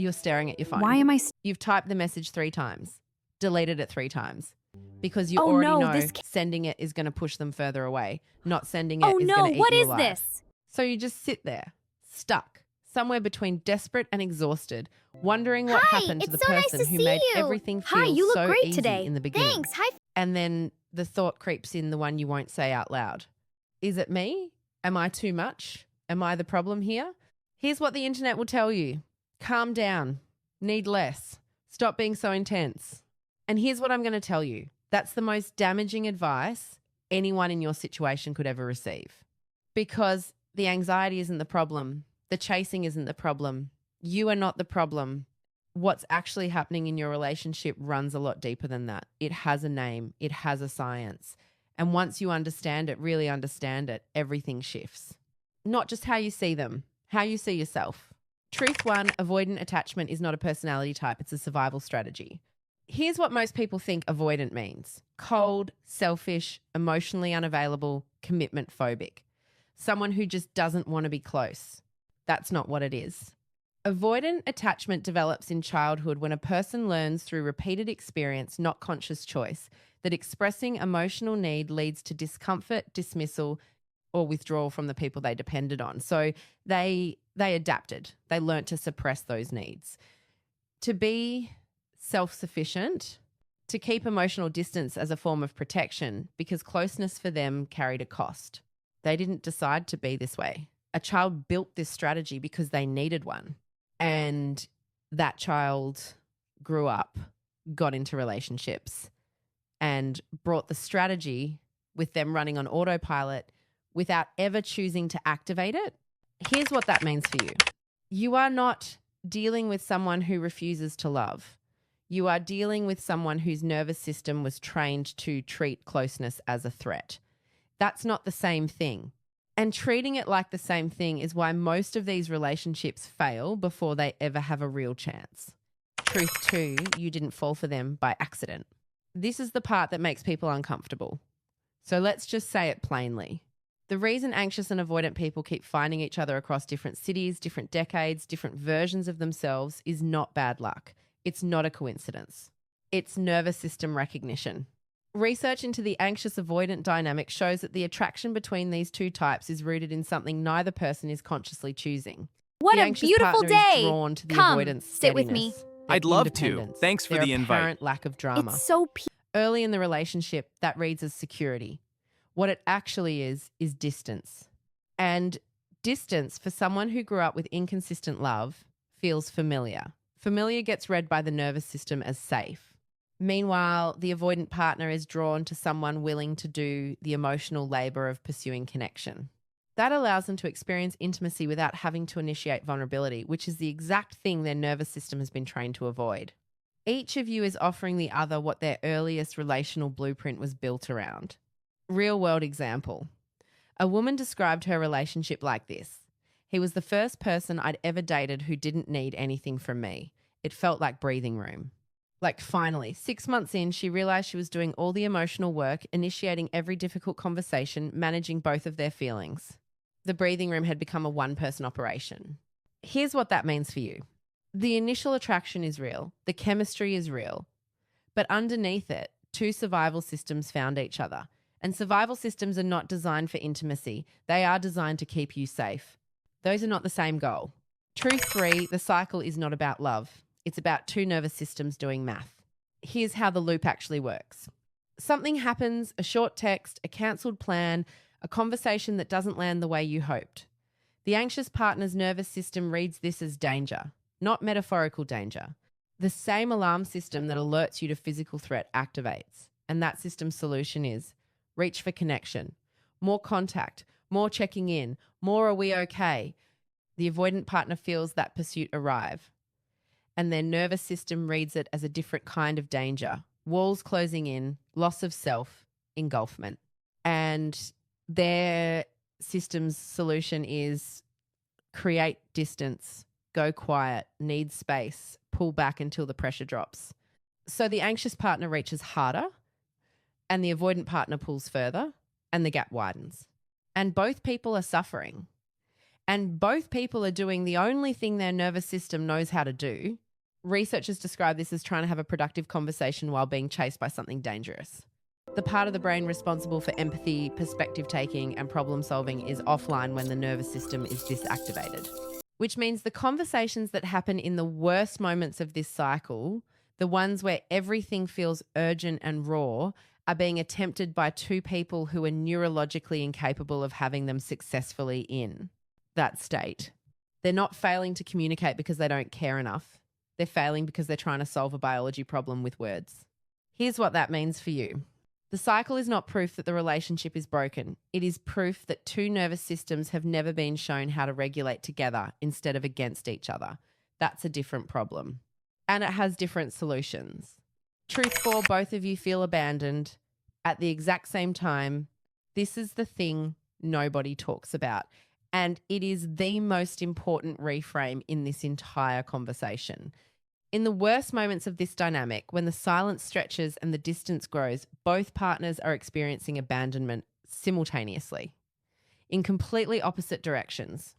You're staring at your phone. Why am I... You've typed the message 3 times, deleted it 3 times, because you Oh, already no, know sending it is going to push them further away. Not sending it Oh is no, going to eat what you is alive. this? So you just sit there, stuck, somewhere between desperate and exhausted, wondering what happened to the person who made everything feel Hi, you look so great easy today. in the beginning. Thanks. Hi. And then the thought creeps in, the one you won't say out loud. Is it me? Am I too much? Am I the problem here? Here's what the internet will tell you. Calm down. Need less. Stop being so intense. And here's what I'm going to tell you. That's the most damaging advice anyone in your situation could ever receive. Because the anxiety isn't the problem. The chasing isn't the problem. You are not the problem. What's actually happening in your relationship runs a lot deeper than that. It has a name. It has a science. And once you understand it, really understand it, everything shifts. Not just how you see them, how you see yourself. Truth 1, avoidant attachment is not a personality type. It's a survival strategy. Here's what most people think avoidant means. Cold, selfish, emotionally unavailable, commitment phobic. Someone who just doesn't want to be close. That's not what it is. Avoidant attachment develops in childhood when a person learns through repeated experience, not conscious choice, that expressing emotional need leads to discomfort, dismissal, or withdrawal from the people they depended on. So they adapted. They learnt to suppress those needs. To be self-sufficient, to keep emotional distance as a form of protection, because closeness for them carried a cost. They didn't decide to be this way. A child built this strategy because they needed one. And that child grew up, got into relationships, and brought the strategy with them running on autopilot without ever choosing to activate it. Here's what that means for you. You are not dealing with someone who refuses to love. You are dealing with someone whose nervous system was trained to treat closeness as a threat. That's not the same thing. And treating it like the same thing is why most of these relationships fail before they ever have a real chance. Truth 2, you didn't fall for them by accident. This is the part that makes people uncomfortable. So let's just say it plainly. The reason anxious and avoidant people keep finding each other across different cities, different decades, different versions of themselves is not bad luck. It's not a coincidence. It's nervous system recognition. Research into the anxious-avoidant dynamic shows that the attraction between these two types is rooted in something neither person is consciously choosing. What The a anxious beautiful partner is day. drawn to the Come, avoidance sit with me. steadiness, their I'd love to. independence, Thanks for their the invite. apparent lack of drama. It's so Early in the relationship, that reads as security. What it actually is distance. And distance, for someone who grew up with inconsistent love, feels familiar. Familiar gets read by the nervous system as safe. Meanwhile, the avoidant partner is drawn to someone willing to do the emotional labor of pursuing connection. That allows them to experience intimacy without having to initiate vulnerability, which is the exact thing their nervous system has been trained to avoid. Each of you is offering the other what their earliest relational blueprint was built around. Real world example. A woman described her relationship like this. He was the first person I'd ever dated who didn't need anything from me. It felt like breathing room. Like finally, 6 months in, she realized she was doing all the emotional work, initiating every difficult conversation, managing both of their feelings. The breathing room had become a one-person operation. Here's what that means for you. The initial attraction is real. The chemistry is real. But underneath it, two survival systems found each other. And survival systems are not designed for intimacy. They are designed to keep you safe. Those are not the same goal. Truth 3, the cycle is not about love. It's about two nervous systems doing math. Here's how the loop actually works. Something happens, a short text, a cancelled plan, a conversation that doesn't land the way you hoped. The anxious partner's nervous system reads this as danger, not metaphorical danger. The same alarm system that alerts you to physical threat activates. And that system's solution is reach for connection, more contact, more checking in, more are we okay? The avoidant partner feels that pursuit arrive. And their nervous system reads it as a different kind of danger. Walls closing in, loss of self, engulfment. And their system's solution is create distance, go quiet, need space, pull back until the pressure drops. So the anxious partner reaches harder and the avoidant partner pulls further and the gap widens. And both people are suffering. and both people are doing the only thing their nervous system knows how to do, researchers describe this as trying to have a productive conversation while being chased by something dangerous. The part of the brain responsible for empathy, perspective taking, and problem solving is offline when the nervous system is disactivated, which means the conversations that happen in the worst moments of this cycle, the ones where everything feels urgent and raw, are being attempted by two people who are neurologically incapable of having them successfully in that state. They're not failing to communicate because they don't care enough. They're failing because they're trying to solve a biology problem with words. Here's what that means for you. The cycle is not proof that the relationship is broken. It is proof that two nervous systems have never been shown how to regulate together instead of against each other. That's a different problem. And it has different solutions. Truth 4, both of you feel abandoned at the exact same time. This is the thing nobody talks about. And it is the most important reframe in this entire conversation. In the worst moments of this dynamic, when the silence stretches and the distance grows, both partners are experiencing abandonment simultaneously, in completely opposite directions.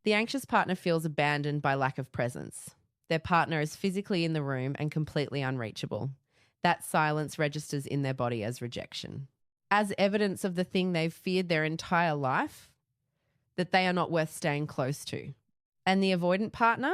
The anxious partner feels abandoned by lack of presence. Their partner is physically in the room and completely unreachable. That silence registers in their body as rejection, as evidence of the thing they've feared their entire life, that they are not worth staying close to. And the avoidant partner,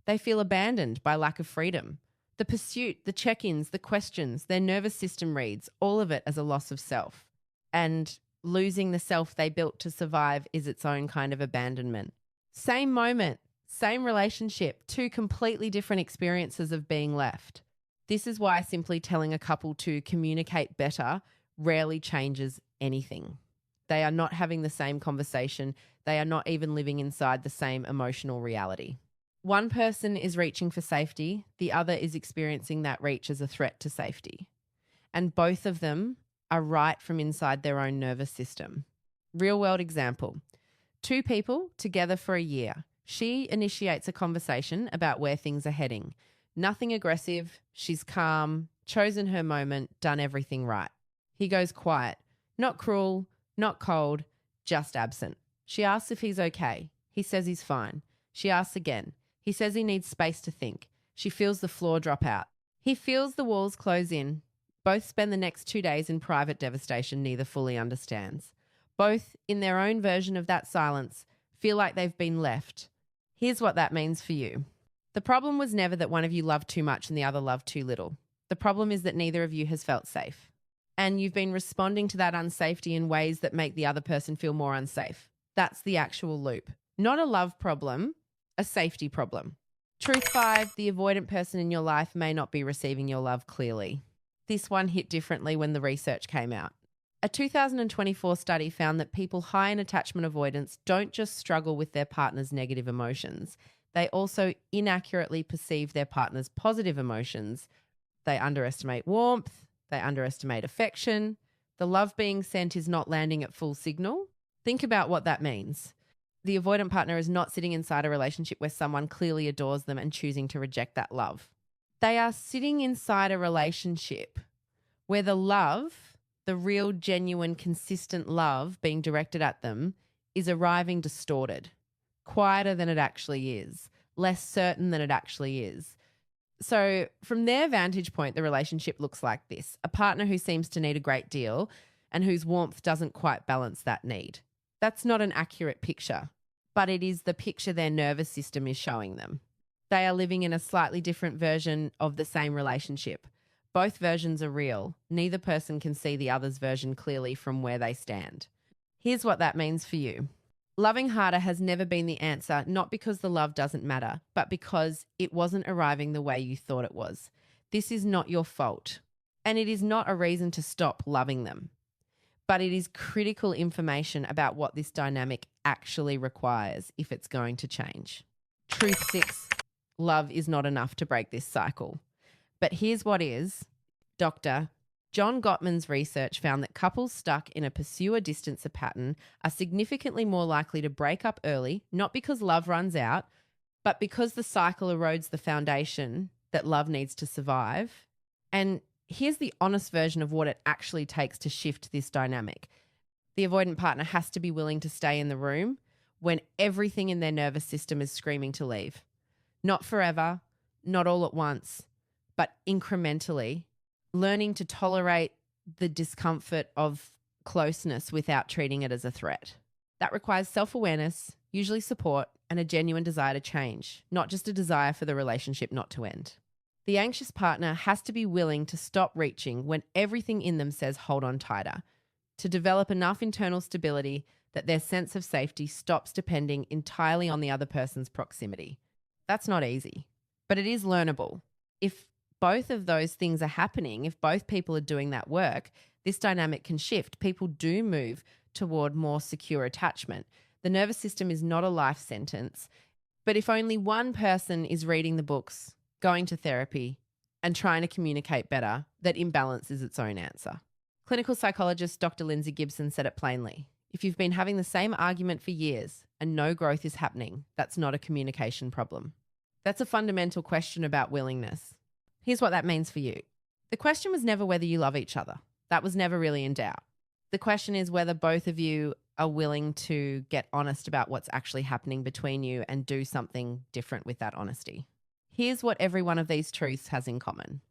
they feel abandoned by lack of freedom. The pursuit, the check-ins, the questions, their nervous system reads, all of it as a loss of self. And losing the self they built to survive is its own kind of abandonment. Same moment, same relationship, two completely different experiences of being left. This is why simply telling a couple to communicate better rarely changes anything. They are not having the same conversation. They are not even living inside the same emotional reality. One person is reaching for safety, the other is experiencing that reach as a threat to safety. And both of them are right from inside their own nervous system. Real world example. Two people together for a year. She initiates a conversation about where things are heading. Nothing aggressive, she's calm, chosen her moment, done everything right. He goes quiet, not cruel, not cold, just absent. She asks if he's okay. He says he's fine. She asks again. He says he needs space to think. She feels the floor drop out. He feels the walls close in. Both spend the next 2 days in private devastation neither fully understands. Both, in their own version of that silence, feel like they've been left. Here's what that means for you. The problem was never that one of you loved too much and the other loved too little. The problem is that neither of you has felt safe. And you've been responding to that unsafety in ways that make the other person feel more unsafe. That's the actual loop. Not a love problem, a safety problem. Truth 5, the avoidant person in your life may not be receiving your love clearly. This one hit differently when the research came out. A 2024 study found that people high in attachment avoidance don't just struggle with their partner's negative emotions, they also inaccurately perceive their partner's positive emotions. They underestimate warmth, they underestimate affection. The love being sent is not landing at full signal. Think about what that means. The avoidant partner is not sitting inside a relationship where someone clearly adores them and choosing to reject that love. They are sitting inside a relationship where the love, the real, genuine, consistent love being directed at them, is arriving distorted, quieter than it actually is, less certain than it actually is. So from their vantage point, the relationship looks like this: a partner who seems to need a great deal and whose warmth doesn't quite balance that need. That's not an accurate picture, but it is the picture their nervous system is showing them. They are living in a slightly different version of the same relationship. Both versions are real. Neither person can see the other's version clearly from where they stand. Here's what that means for you. Loving harder has never been the answer, not because the love doesn't matter, but because it wasn't arriving the way you thought it was. This is not your fault, and it is not a reason to stop loving them. But it is critical information about what this dynamic actually requires if it's going to change. Truth 6, love is not enough to break this cycle. But here's what is. Dr. John Gottman's research found that couples stuck in a pursuer-distancer pattern are significantly more likely to break up early, not because love runs out, but because the cycle erodes the foundation that love needs to survive. And here's the honest version of what it actually takes to shift this dynamic. The avoidant partner has to be willing to stay in the room when everything in their nervous system is screaming to leave. Not forever, not all at once, but incrementally, learning to tolerate the discomfort of closeness without treating it as a threat. That requires self-awareness, usually support, and a genuine desire to change, not just a desire for the relationship not to end. The anxious partner has to be willing to stop reaching when everything in them says hold on tighter, to develop enough internal stability that their sense of safety stops depending entirely on the other person's proximity. That's not easy, but it is learnable. If both of those things are happening, if both people are doing that work, this dynamic can shift. People do move toward more secure attachment. The nervous system is not a life sentence, but if only one person is reading the books, going to therapy, and trying to communicate better, that imbalance is its own answer. Clinical psychologist Dr. Lindsay Gibson said it plainly. If you've been having the same argument for years and no growth is happening, that's not a communication problem. That's a fundamental question about willingness. Here's what that means for you. The question was never whether you love each other. That was never really in doubt. The question is whether both of you are willing to get honest about what's actually happening between you and do something different with that honesty. Here's what every one of these truths has in common.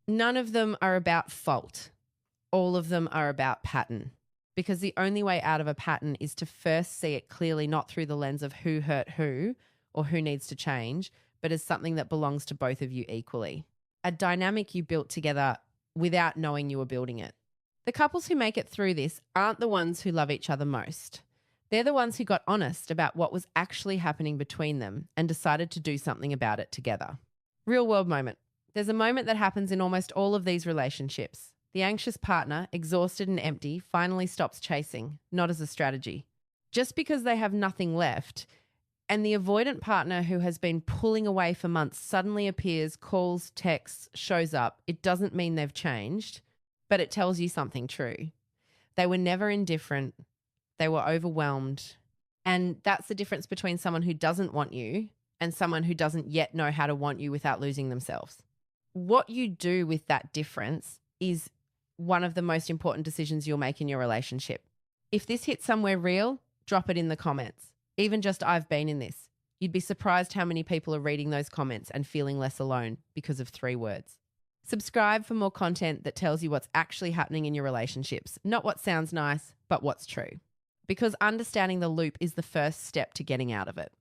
None of them are about fault. All of them are about pattern. Because the only way out of a pattern is to first see it clearly, not through the lens of who hurt who or who needs to change, but as something that belongs to both of you equally. A dynamic you built together without knowing you were building it. The couples who make it through this aren't the ones who love each other most. They're the ones who got honest about what was actually happening between them and decided to do something about it together. Real world moment. There's a moment that happens in almost all of these relationships. The anxious partner, exhausted and empty, finally stops chasing, not as a strategy. Just because they have nothing left, and the avoidant partner who has been pulling away for months suddenly appears, calls, texts, shows up, it doesn't mean they've changed, but it tells you something true. They were never indifferent. They were overwhelmed. And that's the difference between someone who doesn't want you and someone who doesn't yet know how to want you without losing themselves. What you do with that difference is one of the most important decisions you'll make in your relationship. If this hits somewhere real, drop it in the comments. Even just I've been in this. You'd be surprised how many people are reading those comments and feeling less alone because of 3 words. Subscribe for more content that tells you what's actually happening in your relationships, not what sounds nice, but what's true. Because understanding the loop is the first step to getting out of it.